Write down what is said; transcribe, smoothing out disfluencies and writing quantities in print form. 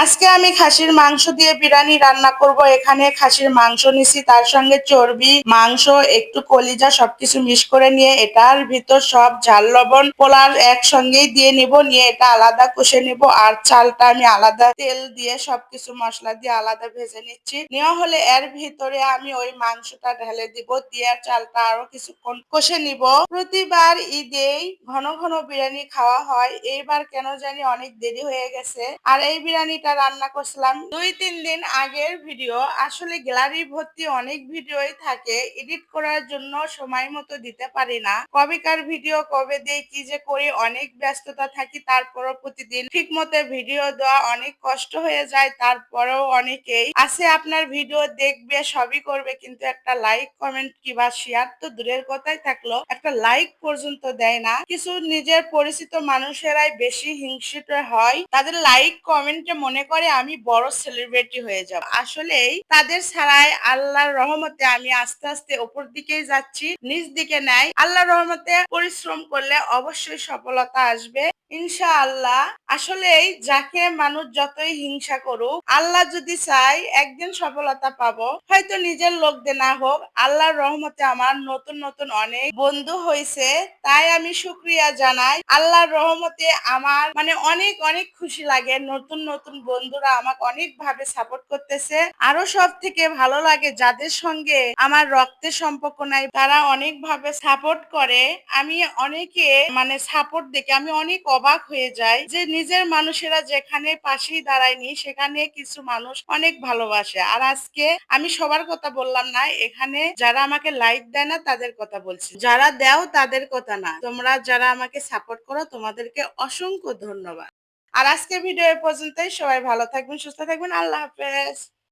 আজকে আমি খাসির মাংস দিয়ে বিরিয়ানি রান্না করব। এখানে খাসির মাংস নিছি, তার সঙ্গে চর্বি, মাংস, একটু কলিজা সবকিছু মিক্স করে নিয়ে এটার ভিতর সব ঝাল লবণ পোলার একসঙ্গেই দিয়ে নিব, নিয়ে এটা আলাদা কষে নিব। আর চালটা আমি আলাদা তেল দিয়ে সবকিছু মশলা দিয়ে আলাদা ভেজে নিচ্ছি। নেওয়া হলে এর ভিতরে আমি ওই মাংসটা ঢেলে দিব, দিয়ে চালটা আরো কিছুক্ষণ কষে নিব। প্রতিবার ঈদেই ঘন ঘন বিরিয়ানি খাওয়া হয়, এইবার কেন জানি অনেক দেরি হয়ে গেছে। আর এই বিরিয়ানিটা রান্না করছিলাম 2-3 দিন আগের ভিডিও। আসলে গ্যালারি ভর্তি অনেক ভিডিওই থাকে, এডিট করার জন্য সময় মতো দিতে পারি না। কবেকার ভিডিও কবে দিয়ে কি যে করি, অনেক ব্যস্ততা থাকি, তারপরও প্রতিদিন ঠিক মতো ভিডিও দেওয়া অনেক কষ্ট হয়ে যায়। তারপরেও অনেকেই আছে আপনার ভিডিও দেখবে, সবই করবে, কিন্তু একটা লাইক কমেন্ট কিংবা শেয়ার তো দূরের কথাই থাকলো, একটা লাইক পর্যন্ত দেয় না। কিছু নিজের পরিচিত মানুষেরাই বেশি হিংসিত হয়, তাদের লাইক কমেন্টে মনে করে আমি বড় সেলিব্রিটি হয়ে যাব। আসলেই তাদের ছাড়াই আল্লাহর রহমতে আমি আস্তে আস্তে উপর দিকেই যাচ্ছি, নিচ দিকে নাই। আল্লাহর রহমতে পরিশ্রম করলে অবশ্যই সফলতা আসবে ইনশাআল্লাহ। আসলেই যাকে মানুষ যতই হিংসা করুক, আল্লাহ যদি চায় একদিন সফলতা পাবো, হয়তো নিজের লোক দিয়ে না হোক। আল্লাহর রহমতে আমার নতুন নতুন অনেক বন্ধু হয়েছে, তাই আমি শুকরিয়া জানাই। আল্লাহর রহমতে আমার অনেক অনেক খুশি লাগে, নতুন নতুন বন্ধুরা আমাকে অনেক ভাবে সাপোর্ট করতেছে। আরো সব থেকে ভালো লাগে যাদের সঙ্গে আমার রক্তের সম্পর্ক নাই, তারা অনেক ভাবে সাপোর্ট করে। আমি অনেকে সাপোর্ট দেখে আমি অনেক অবাক হয়ে যাই যে নিজের মানুষেরা যেখানে পাশেই দাঁড়ায়নি, সেখানে কিছু মানুষ অনেক ভালোবাসে। আর আজকে আমি সবার কথা বললাম না, এখানে যারা আমাকে লাইক দেয় না তাদের কথা বলছি, যারা দেও তাদের কথা না। তোমরা যারা আমাকে সাপোর্ট করো তোমাদেরকে অসংখ্য ধন্যবাদ। আর আজকে ভিডিও এ পর্যন্তই। সবাই ভালো থাকবেন, সুস্থ থাকবেন। আল্লাহ হাফেজ।